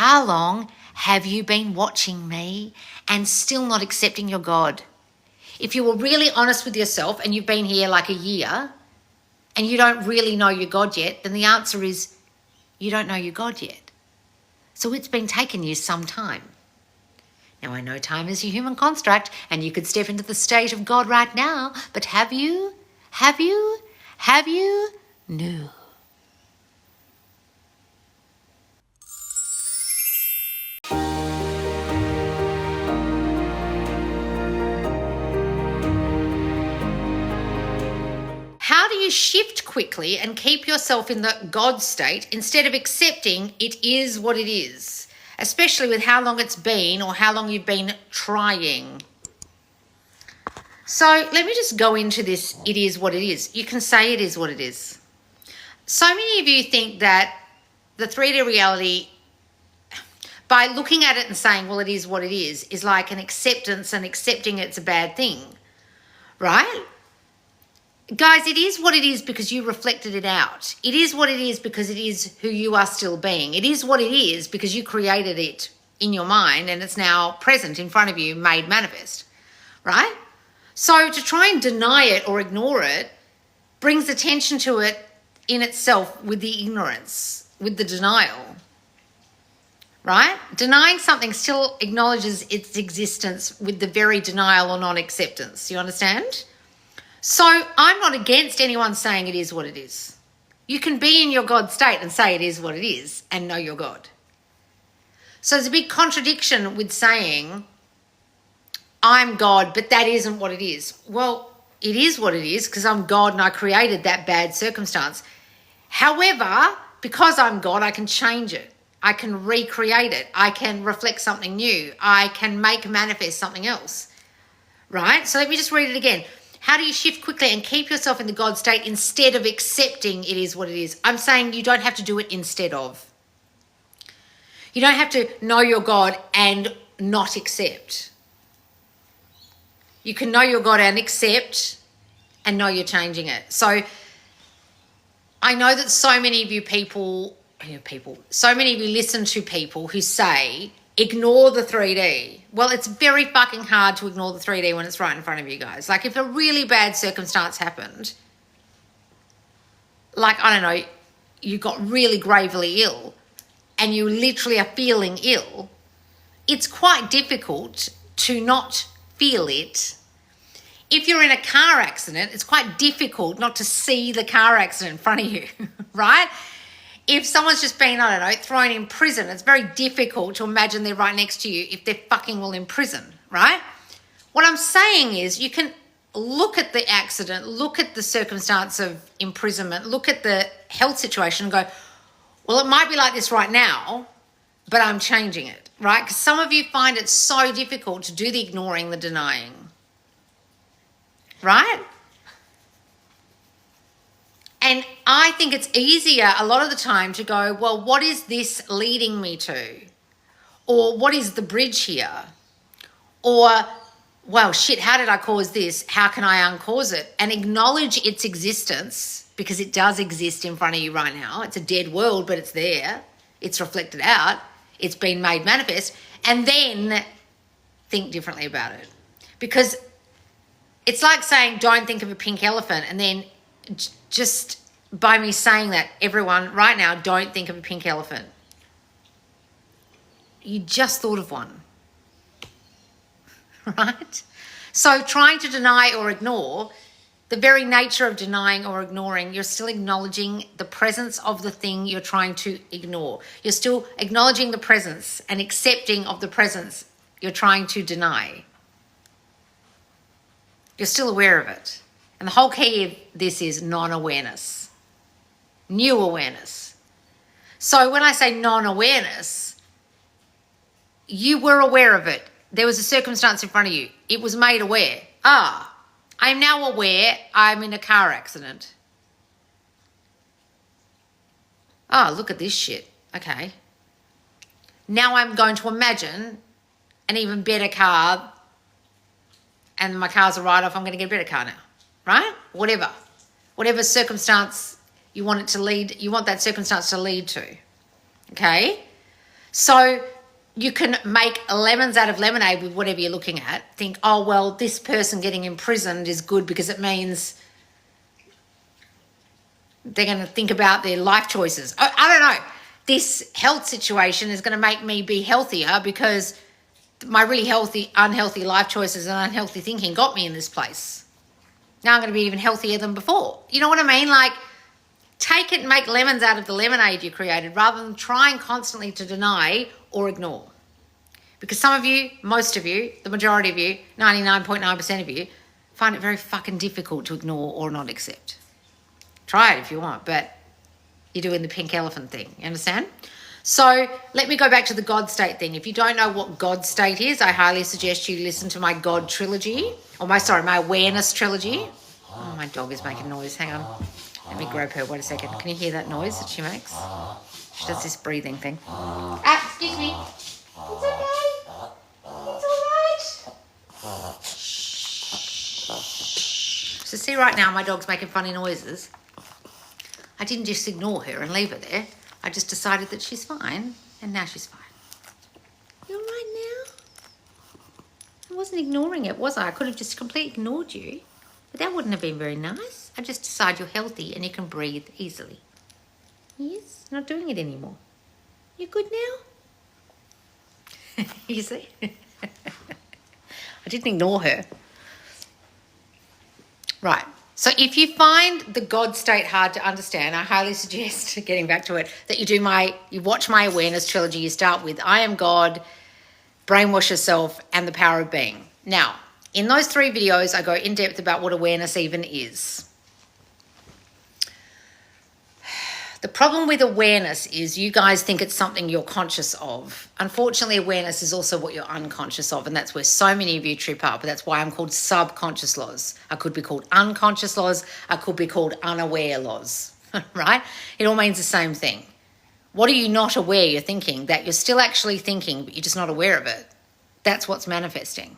how long have you been watching me and still not accepting your God? If you were really honest with yourself and you've been here like a year and you don't really know your God yet, then the answer is you don't know your God yet. So it's been taking you some time. Now, I know time is a human construct and you could step into the state of God right now, but have you? No. How do you shift quickly and keep yourself in the God state instead of accepting it is what it is, especially with how long it's been or how long you've been trying? So let me just go into this, it is what it is. You can say it is what it is. So many of you think that the 3D reality, by looking at it and saying, well, it is what it is like an acceptance and accepting it's a bad thing, right? Guys, it is what it is because you reflected it out. It is what it is because it is who you are still being. It is what it is because you created it in your mind and it's now present in front of you, made manifest, right? So to try and deny it or ignore it brings attention to it in itself with the ignorance, with the denial, right? Denying something still acknowledges its existence with the very denial or non-acceptance. You understand? So I'm not against anyone saying it is what it is. You can be in your God state and say it is what it is and know your God. So there's a big contradiction with saying I'm God, but that isn't what it is. Well, it is what it is because I'm God and I created that bad circumstance. However, because I'm God, I can change it. I can recreate it. I can reflect something new. I can make manifest something else, right? So let me just read it again. How do you shift quickly and keep yourself in the God state instead of accepting it is what it is? I'm saying you don't have to do it instead of. You don't have to know your God and not accept. You can know your God and accept and know you're changing it. So I know that so many of you so many of you listen to people who say, ignore the 3D. Well, it's very fucking hard to ignore the 3D when it's right in front of you guys. Like if a really bad circumstance happened, like, I don't know, you got really gravely ill and you literally are feeling ill, it's quite difficult to not feel it. If you're in a car accident, it's quite difficult not to see the car accident in front of you, right? If someone's just been, I don't know, thrown in prison, it's very difficult to imagine they're right next to you if they're fucking well in prison, right? What I'm saying is you can look at the accident, look at the circumstance of imprisonment, look at the health situation and go, well, it might be like this right now, but I'm changing it, right? Because some of you find it so difficult to do the ignoring, the denying, right? And I think it's easier a lot of the time to go, well, what is this leading me to? Or what is the bridge here? Or, well, shit, how did I cause this? How can I uncause it? And acknowledge its existence because it does exist in front of you right now. It's a dead world, but it's there. It's reflected out. It's been made manifest. And then think differently about it. Because it's like saying, don't think of a pink elephant, and then just by me saying that, everyone right now, don't think of a pink elephant. You just thought of one, right? So trying to deny or ignore, the very nature of denying or ignoring, you're still acknowledging the presence of the thing you're trying to ignore. You're still acknowledging the presence and accepting of the presence you're trying to deny. You're still aware of it. And the whole key of this is non-awareness, new awareness. So when I say non-awareness, you were aware of it. There was a circumstance in front of you. It was made aware. I'm now aware I'm in a car accident. Look at this shit. Okay. Now I'm going to imagine an even better car, and my car's a write-off. I'm going to get a better car now. Right? Whatever circumstance you want that circumstance to lead to. Okay? So you can make lemons out of lemonade with whatever you're looking at. Think, oh, well, this person getting imprisoned is good because it means they're going to think about their life choices. I don't know. This health situation is going to make me be healthier because my really unhealthy life choices and unhealthy thinking got me in this place. Now I'm going to be even healthier than before. You know what I mean? Like, take it and make lemons out of the lemonade you created rather than trying constantly to deny or ignore. Because some of you, most of you, the majority of you, 99.9% of you, find it very fucking difficult to ignore or not accept. Try it if you want, but you're doing the pink elephant thing. You understand? So let me go back to the God state thing. If you don't know what God state is, I highly suggest you listen to my God trilogy, or my awareness trilogy. Oh, my dog is making noise. Hang on. Let me grab her. Wait a second. Can you hear that noise that she makes? She does this breathing thing. Excuse me. It's okay. It's all right. So see right now my dog's making funny noises. I didn't just ignore her and leave her there. I just decided that she's fine, and now she's fine. You all right now? I wasn't ignoring it, was I? I could have just completely ignored you, but that wouldn't have been very nice. I just decide you're healthy and you can breathe easily. Yes, not doing it anymore. You good now? You see? I didn't ignore her. Right. So if you find the God state hard to understand, I highly suggest, getting back to it, that you watch my awareness trilogy. You start with I Am God, Brainwash Yourself, and The Power of Being. Now, in those 3 videos, I go in depth about what awareness even is. The problem with awareness is you guys think it's something you're conscious of. Unfortunately, awareness is also what you're unconscious of, and that's where so many of you trip up. That's why I'm called subconscious laws. I could be called unconscious laws. I could be called unaware laws, right? It all means the same thing. What are you not aware you're thinking? That you're still actually thinking, but you're just not aware of it. That's what's manifesting.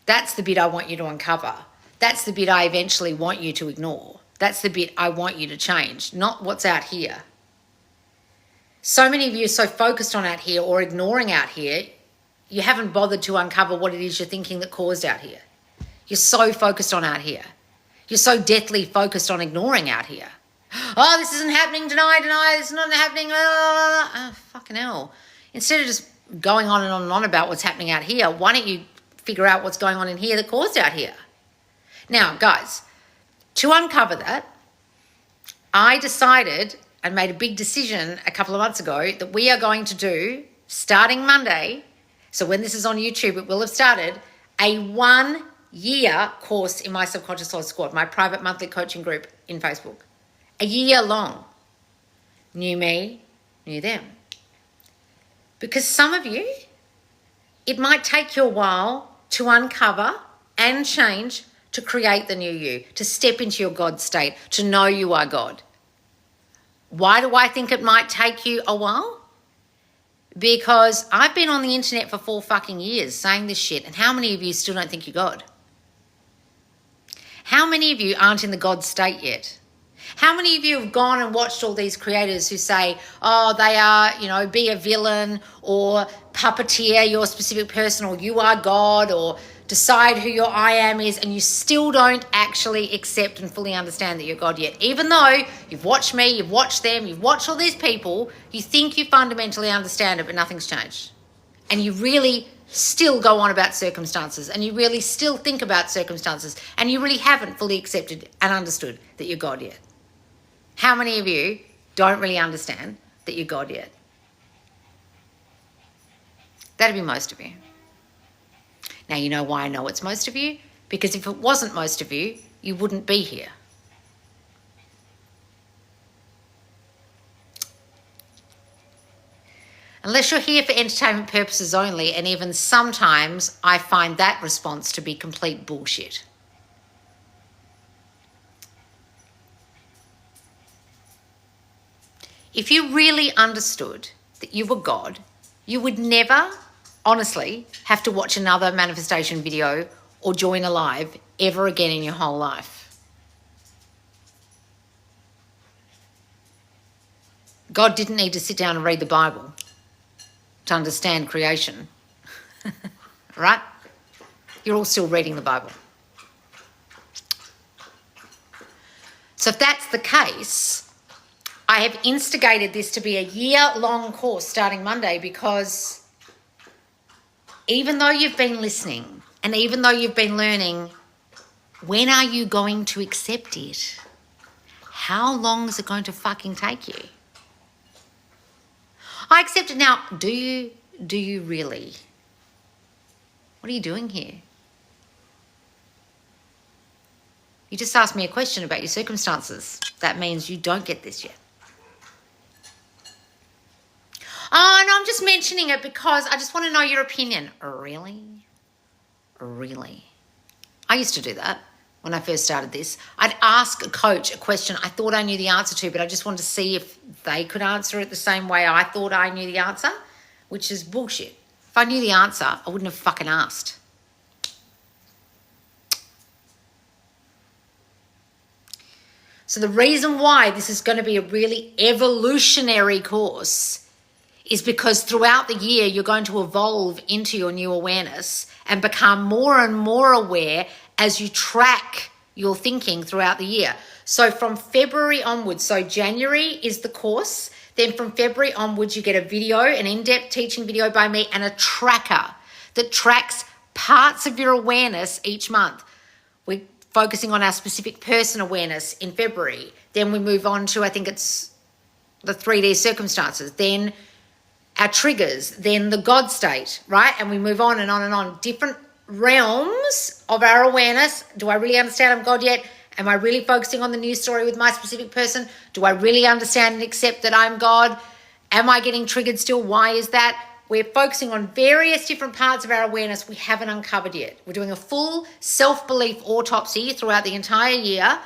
That's the bit I want you to uncover. That's the bit I eventually want you to ignore. That's the bit I want you to change, not what's out here. So many of you are so focused on out here or ignoring out here, you haven't bothered to uncover what it is you're thinking that caused out here. You're so focused on out here. You're so deathly focused on ignoring out here. Oh, this isn't happening, deny, this is not happening. Oh, fucking hell. Instead of just going on and on about what's happening out here, why don't you figure out what's going on in here that caused out here? Now, guys, to uncover that, I decided and made a big decision a couple of months ago that we are going to do, starting Monday, so when this is on YouTube, it will have started, a 1-year course in my Subconscious Laws Squad, my private monthly coaching group in Facebook. A year long. New me, new them. Because some of you, it might take you a while to uncover and change to create the new you, to step into your God state, to know you are God. Why do I think it might take you a while? Because I've been on the internet for 4 fucking years saying this shit, and how many of you still don't think you're God? How many of you aren't in the God state yet? How many of you have gone and watched all these creators who say, oh, they are, be a villain or puppeteer your specific person, or you are God, or decide who your I am is, and you still don't actually accept and fully understand that you're God yet? Even though you've watched me, you've watched them, you've watched all these people, you think you fundamentally understand it, but nothing's changed. And you really still go on about circumstances, and you really still think about circumstances, and you really haven't fully accepted and understood that you're God yet. How many of you don't really understand that you're God yet? That'd be most of you. Now, you know why I know it's most of you? Because if it wasn't most of you, you wouldn't be here. Unless you're here for entertainment purposes only, and even sometimes I find that response to be complete bullshit. If you really understood that you were God, you would never, honestly, have to watch another manifestation video or join a live ever again in your whole life. God didn't need to sit down and read the Bible to understand creation, right? You're all still reading the Bible. So if that's the case, I have instigated this to be a year-long course starting Monday, because even though you've been listening and even though you've been learning, when are you going to accept it? How long is it going to fucking take you? I accept it now. Do you? Do you really? What are you doing here? You just asked me a question about your circumstances. That means you don't get this yet. Oh, no, I'm just mentioning it because I just want to know your opinion. Really? Really? I used to do that when I first started this. I'd ask a coach a question I thought I knew the answer to, but I just wanted to see if they could answer it the same way I thought I knew the answer, which is bullshit. If I knew the answer, I wouldn't have fucking asked. So the reason why this is going to be a really evolutionary course is because throughout the year, you're going to evolve into your new awareness and become more and more aware as you track your thinking throughout the year. So from February onwards, so January is the course. Then from February onwards, you get a video, an in-depth teaching video by me, and a tracker that tracks parts of your awareness each month. We're focusing on our specific person awareness in February. Then we move on to, I think it's the 3D circumstances. Then our triggers, then the God state, right? And we move on and on and on. Different realms of our awareness. Do I really understand I'm God yet? Am I really focusing on the news story with my specific person? Do I really understand and accept that I'm God? Am I getting triggered still? Why is that? We're focusing on various different parts of our awareness we haven't uncovered yet. We're doing a full self-belief autopsy throughout the entire year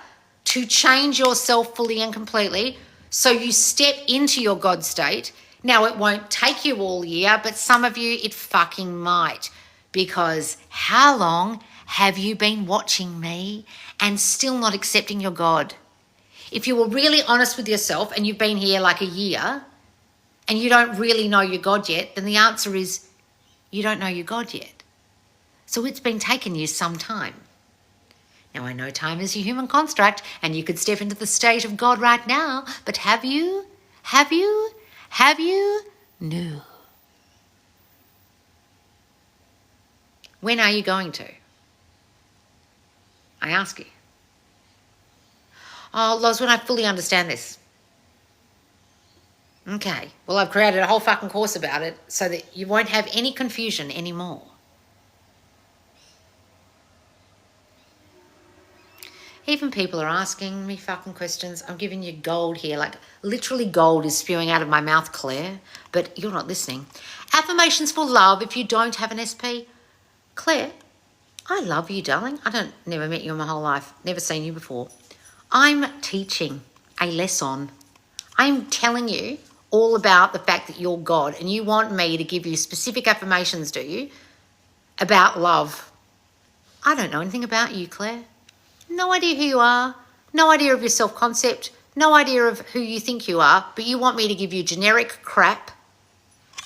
to change yourself fully and completely so you step into your God state. Now, it won't take you all year, but some of you, it fucking might. Because how long have you been watching me and still not accepting your God? If you were really honest with yourself and you've been here like a year and you don't really know your God yet, then the answer is you don't know your God yet. So it's been taking you some time. Now, I know time is a human construct and you could step into the state of God right now, but have you? Have you? Have you? No. When are you going to? I ask you. Oh, Loz, when I fully understand this. Okay, well, I've created a whole fucking course about it so that you won't have any confusion anymore. Even people are asking me fucking questions. I'm giving you gold here. Like, literally gold is spewing out of my mouth, Claire. But you're not listening. Affirmations for love if you don't have an SP. Claire, I love you, darling. Never met you in my whole life. Never seen you before. I'm teaching a lesson. I'm telling you all about the fact that you're God. And you want me to give you specific affirmations, do you? About love. I don't know anything about you, Claire. No idea who you are, no idea of your self-concept, no idea of who you think you are, but you want me to give you generic crap,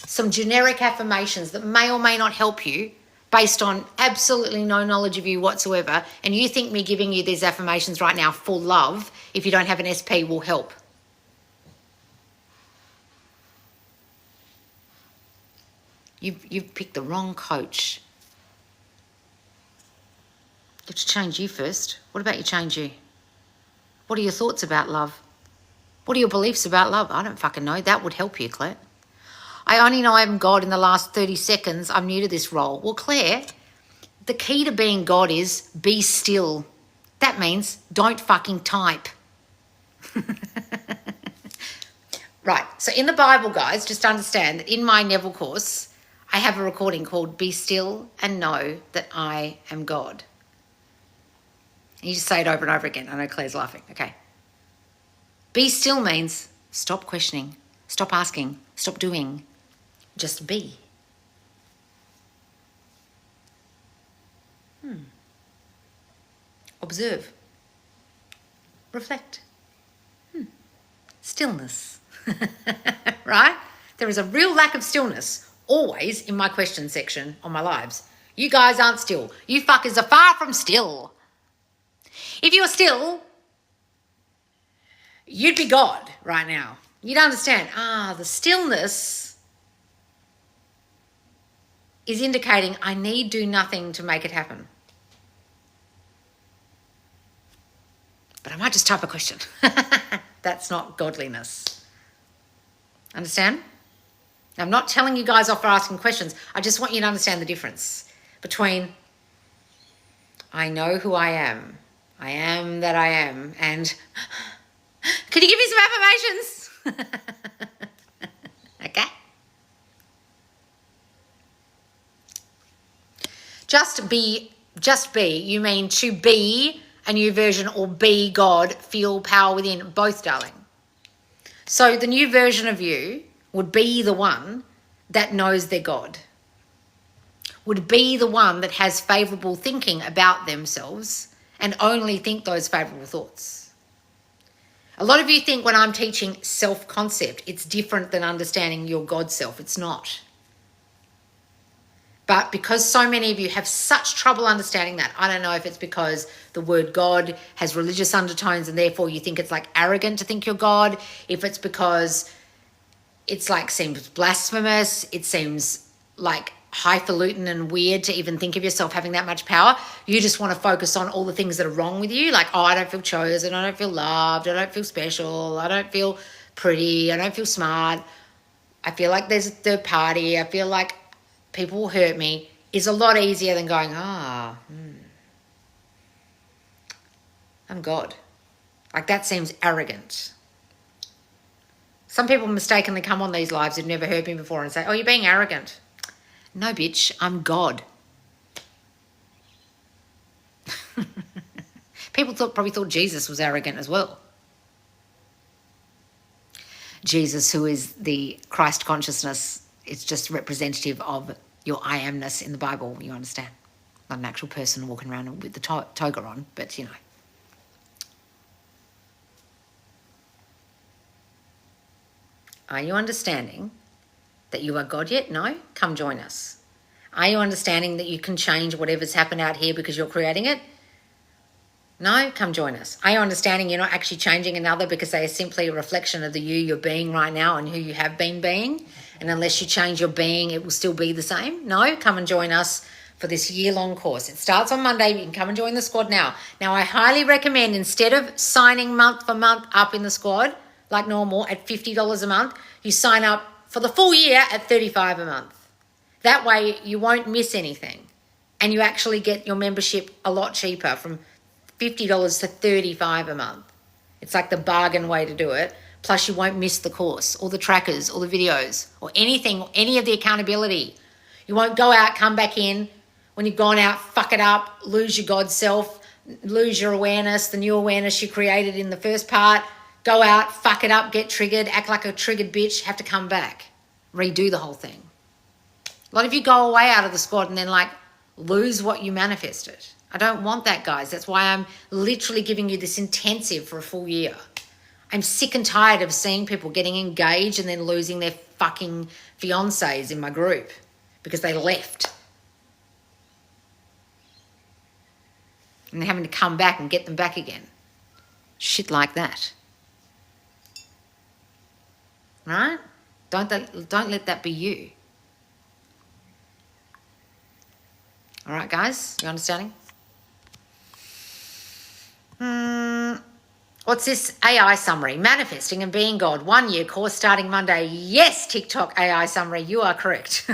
some generic affirmations that may or may not help you based on absolutely no knowledge of you whatsoever, and you think me giving you these affirmations right now for love, if you don't have an SP, will help. You've picked the wrong coach. You have to change you first. What about you change you? What are your thoughts about love? What are your beliefs about love? I don't fucking know. That would help you, Claire. I only know I'm God in the last 30 seconds. I'm new to this role. Well, Claire, the key to being God is be still. That means don't fucking type. Right. So in the Bible, guys, just understand that in my Neville course, I have a recording called Be Still and Know That I Am God. And you just say it over and over again. I know Claire's laughing. Okay. Be still means stop questioning, stop asking, stop doing. Just be. Observe. Reflect. Stillness. Right? There is a real lack of stillness always in my question section on my lives. You guys aren't still. You fuckers are far from still. If you're still, you'd be God right now. You'd understand, the stillness is indicating I need do nothing to make it happen. But I might just type a question. That's not godliness. Understand? I'm not telling you guys off for asking questions. I just want you to understand the difference between I know who I am that I am, and can you give me some affirmations? Okay? Just be, you mean to be a new version or be God, feel power within, both, darling. So the new version of you would be the one that knows they're God, would be the one that has favourable thinking about themselves and only think those favourable thoughts. A lot of you think when I'm teaching self-concept, it's different than understanding your God self. It's not. But because so many of you have such trouble understanding that, I don't know if it's because the word God has religious undertones and therefore you think it's like arrogant to think you're God, if it's because it's like seems blasphemous, it seems like highfalutin and weird to even think of yourself having that much power. You just want to focus on all the things that are wrong with you, like, I don't feel chosen, I don't feel loved, I don't feel special, I don't feel pretty, I don't feel smart, I feel like there's a third party, I feel like people will hurt me, is a lot easier than going, I'm God. Like, that seems arrogant. Some people mistakenly come on these lives who've never heard me before and say, oh, you're being arrogant. No, bitch, I'm God. People probably thought Jesus was arrogant as well. Jesus, who is the Christ consciousness, is just representative of your I amness in the Bible, you understand? Not an actual person walking around with the toga on, but you know. Are you understanding that you are God yet? No? Come join us. Are you understanding that you can change whatever's happened out here because you're creating it? No? Come join us. Are you understanding you're not actually changing another because they are simply a reflection of the you you're being right now and who you have been being? And unless you change your being, it will still be the same? No? Come and join us for this year-long course. It starts on Monday. You can come and join the squad now. Now, I highly recommend, instead of signing month for month up in the squad, like normal, at $50 a month, you sign up for the full year at $35 a month. That way you won't miss anything and you actually get your membership a lot cheaper, from $50 to $35 a month. It's like the bargain way to do it. Plus you won't miss the course, or the trackers, or the videos, or anything, or any of the accountability. You won't go out, come back in, when you've gone out, fuck it up, lose your God self, lose your awareness, the new awareness you created in the first part, go out, fuck it up, get triggered, act like a triggered bitch, have to come back, redo the whole thing. A lot of you go away out of the squad and then like lose what you manifested. I don't want that, guys. That's why I'm literally giving you this intensive for a full year. I'm sick and tired of seeing people getting engaged and then losing their fucking fiancés in my group because they left. And they're having to come back and get them back again. Shit like that. Right? Don't let that be you. All right, guys? You understanding? What's this AI summary? Manifesting and being God. 1 year course starting Monday. Yes, TikTok AI summary. You are correct.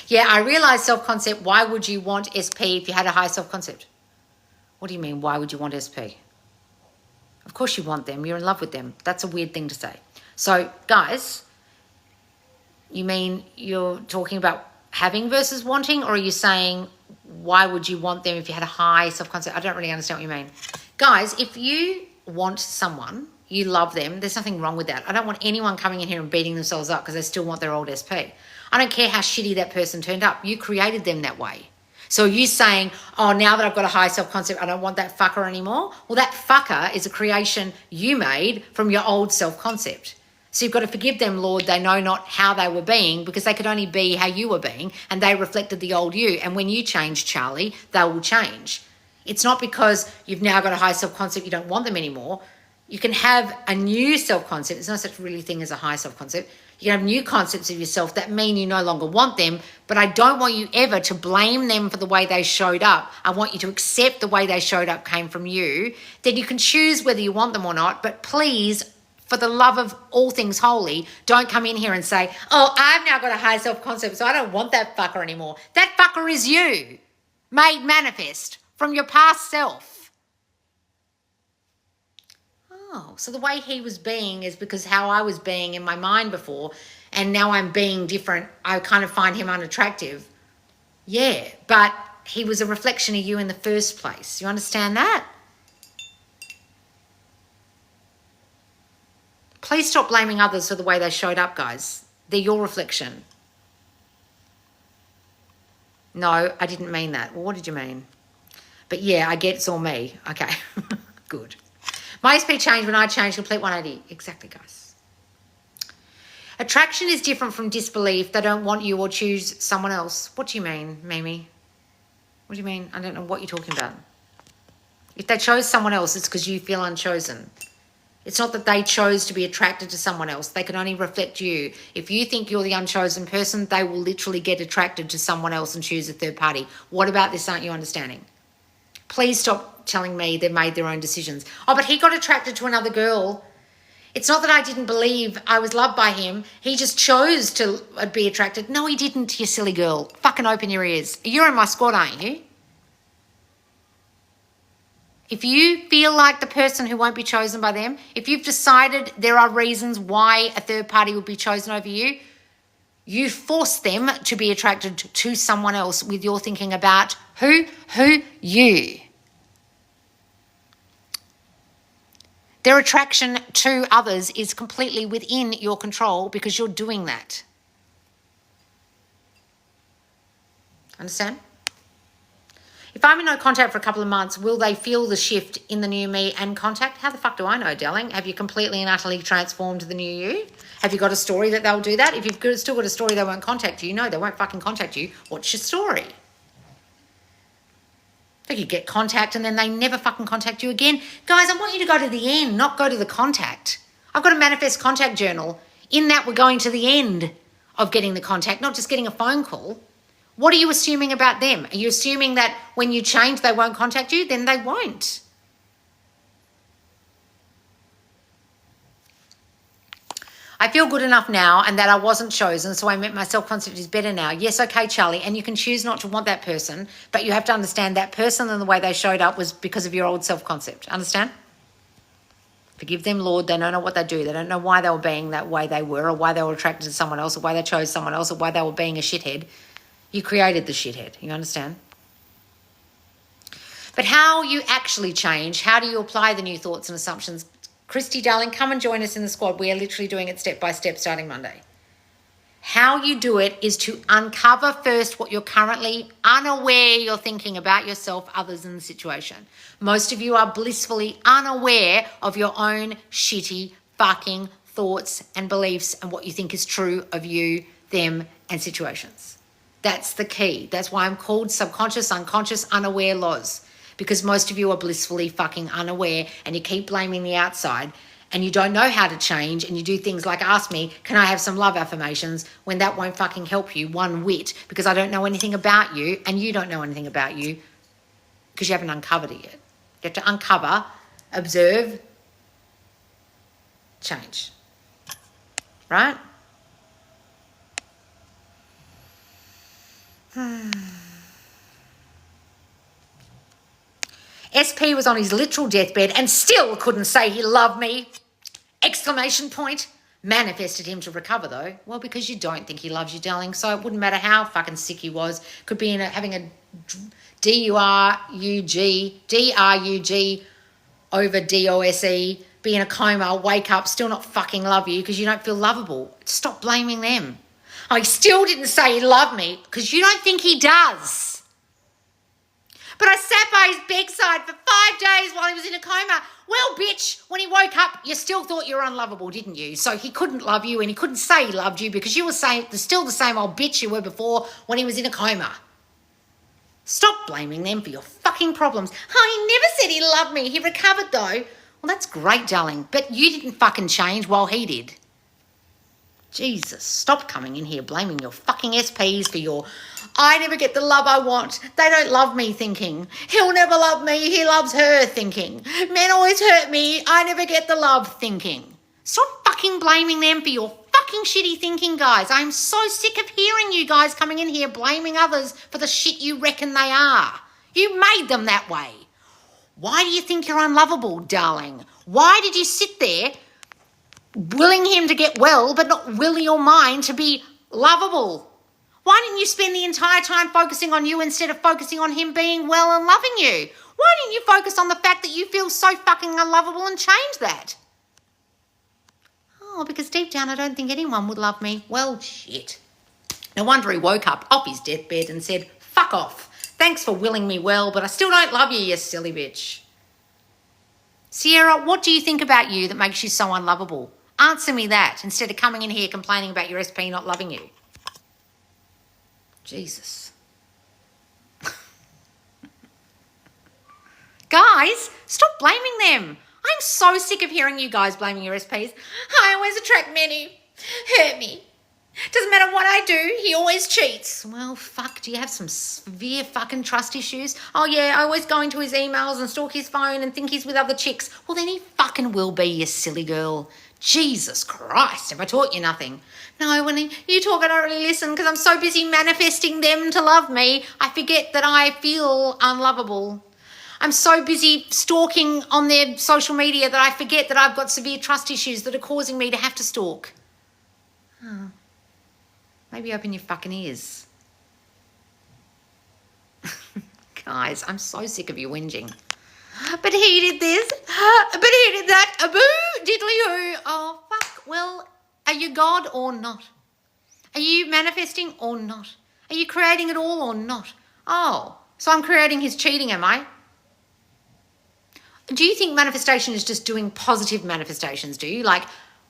Yeah, I realise self-concept. Why would you want SP if you had a high self-concept? What do you mean, why would you want SP? Of course you want them. You're in love with them. That's a weird thing to say. So, guys, you mean you're talking about having versus wanting, or are you saying why would you want them if you had a high self-concept? I don't really understand what you mean. Guys, if you want someone, you love them, there's nothing wrong with that. I don't want anyone coming in here and beating themselves up because they still want their old SP. I don't care how shitty that person turned up. You created them that way. So you saying, oh, now that I've got a high self-concept, I don't want that fucker anymore? Well, that fucker is a creation you made from your old self-concept. So you've got to forgive them, Lord. They know not how they were being, because they could only be how you were being, and they reflected the old you. And when you change, Charlie, they will change. It's not because you've now got a high self-concept, you don't want them anymore. You can have a new self-concept. There's no such really thing as a high self-concept. You can have new concepts of yourself that mean you no longer want them, but I don't want you ever to blame them for the way they showed up. I want you to accept the way they showed up came from you. Then you can choose whether you want them or not, but please, for the love of all things holy, don't come in here and say, oh, I've now got a high self-concept, so I don't want that fucker anymore. That fucker is you, made manifest from your past self. Oh, so the way he was being is because how I was being in my mind before, and now I'm being different. I kind of find him unattractive. Yeah, but he was a reflection of you in the first place. You understand that? Please stop blaming others for the way they showed up, guys. They're your reflection. No, I didn't mean that. Well, what did you mean? But yeah, I get it's all me. Okay, good. My SP changed when I changed, complete 180. Exactly, guys. Attraction is different from disbelief. They don't want you or choose someone else. What do you mean, Mimi? What do you mean? I don't know what you're talking about. If they chose someone else, it's because you feel unchosen. It's not that they chose to be attracted to someone else. They can only reflect you. If you think you're the unchosen person, they will literally get attracted to someone else and choose a third party. What about this aren't you understanding? Please stop telling me they've made their own decisions. Oh, but he got attracted to another girl. It's not that I didn't believe I was loved by him. He just chose to be attracted. No, he didn't, you silly girl. Fucking open your ears. You're in my squad, aren't you? If you feel like the person who won't be chosen by them, if you've decided there are reasons why a third party will be chosen over you, you force them to be attracted to someone else with your thinking about who? You. Their attraction to others is completely within your control because you're doing that. Understand? If I'm in no contact for a couple of months, will they feel the shift in the new me and contact? How the fuck do I know, darling? Have you completely and utterly transformed the new you? Have you got a story that they'll do that? If you've still got a story they won't contact you, no, they won't fucking contact you. What's your story? They could get contact and then they never fucking contact you again. Guys, I want you to go to the end, not go to the contact. I've got a manifest contact journal. In that, we're going to the end of getting the contact, not just getting a phone call. What are you assuming about them? Are you assuming that when you change, they won't contact you? Then they won't. I feel good enough now and that I wasn't chosen, so I meant my self-concept is better now. Yes, okay, Charlie, and you can choose not to want that person, but you have to understand that person and the way they showed up was because of your old self-concept. Understand? Forgive them, Lord. They don't know what they do. They don't know why they were being that way they were, or why they were attracted to someone else, or why they chose someone else, or why they were being a shithead. You created the shithead. You understand? But how you actually change, how do you apply the new thoughts and assumptions? Christy, darling, come and join us in the squad. We are literally doing it step by step starting Monday. How you do it is to uncover first what you're currently unaware you're thinking about yourself, others, and the situation. Most of you are blissfully unaware of your own shitty fucking thoughts and beliefs and what you think is true of you, them, and situations. That's the key. That's why I'm called subconscious, unconscious, unaware laws. Because most of you are blissfully fucking unaware and you keep blaming the outside and you don't know how to change and you do things like ask me, can I have some love affirmations, when that won't fucking help you one whit because I don't know anything about you and you don't know anything about you because you haven't uncovered it yet. You have to uncover, observe, change. Right? SP was on his literal deathbed and still couldn't say he loved me. Exclamation point. Manifested him to recover though. Well, because you don't think he loves you, darling. So it wouldn't matter how fucking sick he was. Could be having a DRUG over DOSE, be in a coma, wake up, still not fucking love you because you don't feel lovable. Stop blaming them. Oh, he still didn't say he loved me because you don't think he does. But I sat by his bedside for 5 days while he was in a coma. Well, bitch, when he woke up, you still thought you were unlovable, didn't you? So he couldn't love you and he couldn't say he loved you because you were still the same old bitch you were before when he was in a coma. Stop blaming them for your fucking problems. Oh, he never said he loved me. He recovered though. Well, that's great, darling, but you didn't fucking change while he did. Jesus, stop coming in here blaming your fucking SPs for your I never get the love I want. They don't love me thinking. He'll never love me. He loves her thinking. Men always hurt me. I never get the love thinking. Stop fucking blaming them for your fucking shitty thinking, guys. I'm so sick of hearing you guys coming in here blaming others for the shit you reckon they are. You made them that way. Why do you think you're unlovable, darling? Why did you sit there willing him to get well but not willing your mind to be lovable? Why didn't you spend the entire time focusing on you instead of focusing on him being well and loving you? Why didn't you focus on the fact that you feel so fucking unlovable and change that? Oh, because deep down I don't think anyone would love me. Well, shit. No wonder he woke up off his deathbed and said, fuck off. Thanks for willing me well, but I still don't love you, you silly bitch. Sierra, what do you think about you that makes you so unlovable? Answer me that instead of coming in here complaining about your SP not loving you. Jesus. Guys, stop blaming them. I'm so sick of hearing you guys blaming your SPs. I always attract men who hurt me. Doesn't matter what I do, he always cheats. Well, fuck, do you have some severe fucking trust issues? Oh yeah, I always go into his emails and stalk his phone and think he's with other chicks. Well, then he fucking will be, you silly girl. Jesus Christ, have I taught you nothing? No, when you talk, I don't really listen because I'm so busy manifesting them to love me, I forget that I feel unlovable. I'm so busy stalking on their social media that I forget that I've got severe trust issues that are causing me to have to stalk. Oh. Maybe open your fucking ears. Guys, I'm so sick of you whinging. But he did this, but he did that, boo, diddly-hoo. Oh, fuck. Well, are you God or not? Are you manifesting or not? Are you creating it all or not? Oh, so I'm creating his cheating, am I? Do you think manifestation is just doing positive manifestations, do you? Like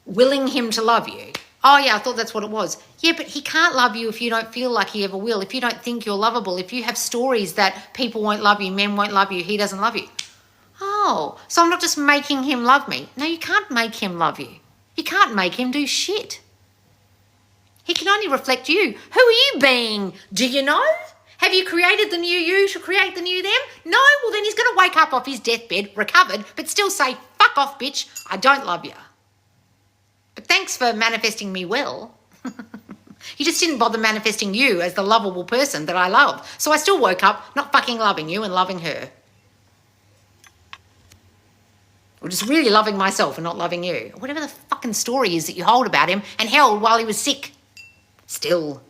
willing him to love you? Oh, yeah, I thought that's what it was. Yeah, but he can't love you if you don't feel like he ever will, if you don't think you're lovable, if you have stories that people won't love you, men won't love you, he doesn't love you. Oh, so I'm not just making him love me. No, you can't make him love you. You can't make him do shit. He can only reflect you. Who are you being? Do you know? Have you created the new you to create the new them? No, well then he's going to wake up off his deathbed, recovered, but still say, fuck off, bitch, I don't love you. But thanks for manifesting me well. You just didn't bother manifesting you as the lovable person that I love. So I still woke up not fucking loving you and loving her. Or just really loving myself and not loving you. Whatever the fucking story is that you hold about him and held while he was sick. Still.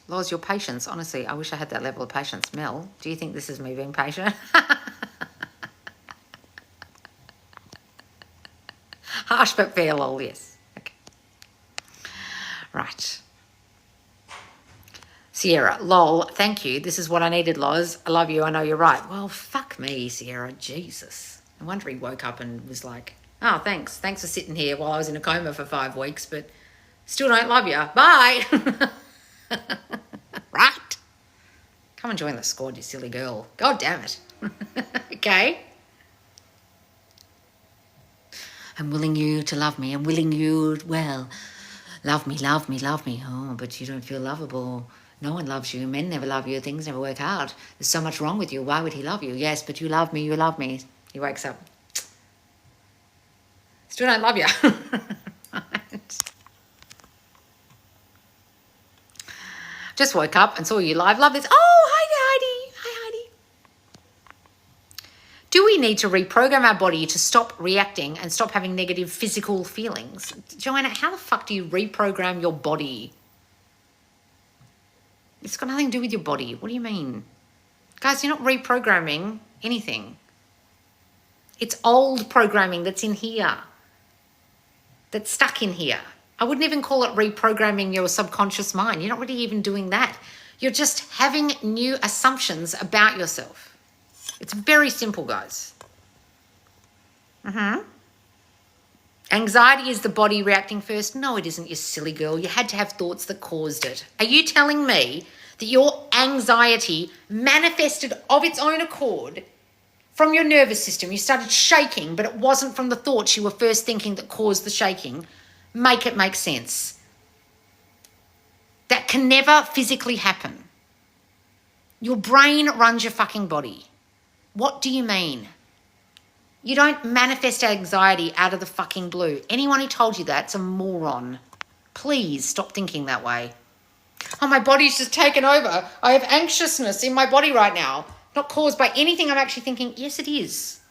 Loz, your patience. Honestly, I wish I had that level of patience. Mel, do you think this is me being patient? Harsh but fair, lol, yes. Okay. Right. Sierra, lol, thank you. This is what I needed, Loz. I love you. I know you're right. Well, fuck me, Sierra. Jesus. No wonder he woke up and was like, oh, thanks. Thanks for sitting here while I was in a coma for 5 weeks, but still don't love you. Bye. Right? Come and join the squad, you silly girl. God damn it. Okay? I'm willing you to love me. I'm willing you, well, love me, love me, love me. Oh, but you don't feel lovable. No one loves you. Men never love you. Things never work out. There's so much wrong with you. Why would he love you? Yes, but you love me. You love me. He wakes up. Still don't love you. Just woke up and saw you live. Love this. Oh, hi, Heidi. Hi, Heidi. Do we need to reprogram our body to stop reacting and stop having negative physical feelings? Joanna, how the fuck do you reprogram your body? It's got nothing to do with your body. What do you mean? Guys, you're not reprogramming anything. It's old programming that's in here, that's stuck in here. I wouldn't even call it reprogramming your subconscious mind. You're not really even doing that. You're just having new assumptions about yourself. It's very simple, guys. Anxiety is the body reacting first. No, it isn't, you silly girl. You had to have thoughts that caused it. Are you telling me that your anxiety manifested of its own accord from your nervous system? You started shaking, but it wasn't from the thoughts you were first thinking that caused the shaking. Make it make sense. That can never physically happen. Your brain runs your fucking body. What do you mean? You don't manifest anxiety out of the fucking blue. Anyone who told you that's a moron. Please stop thinking that way. Oh, my body's just taken over. I have anxiousness in my body right now. Not caused by anything I'm actually thinking. Yes, it is.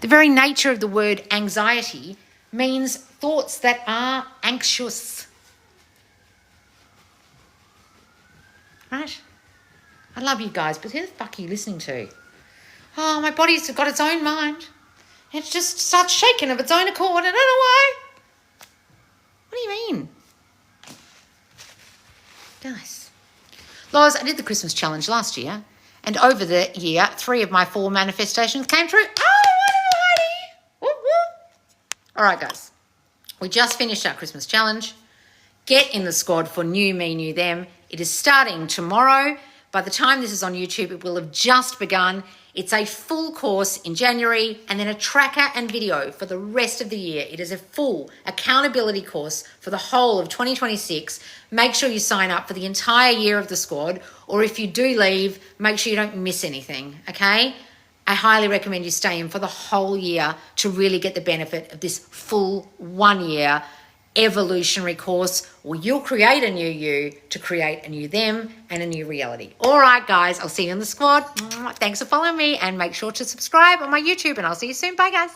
The very nature of the word anxiety means thoughts that are anxious. Right? I love you guys, but who the fuck are you listening to? Oh, my body's got its own mind. It just starts shaking of its own accord. I don't know why. What do you mean? Guys. Loz, I did the Christmas challenge last year, and over the year, 3 of my 4 manifestations came true. Oh, wonderful, Heidi. Whoop, whoop. All right, guys. We just finished our Christmas challenge. Get in the squad for New Me, New Them. It is starting tomorrow. By the time this is on YouTube, it will have just begun. It's a full course in January and then a tracker and video for the rest of the year. It is a full accountability course for the whole of 2026. Make sure you sign up for the entire year of the squad, or if you do leave, make sure you don't miss anything, okay? I highly recommend you stay in for the whole year to really get the benefit of this full 1 year evolutionary course where you'll create a new you to create a new them and a new reality. All right, guys, I'll see you in the squad. Thanks for following me, and make sure to subscribe on my YouTube, and I'll see you soon. Bye, guys.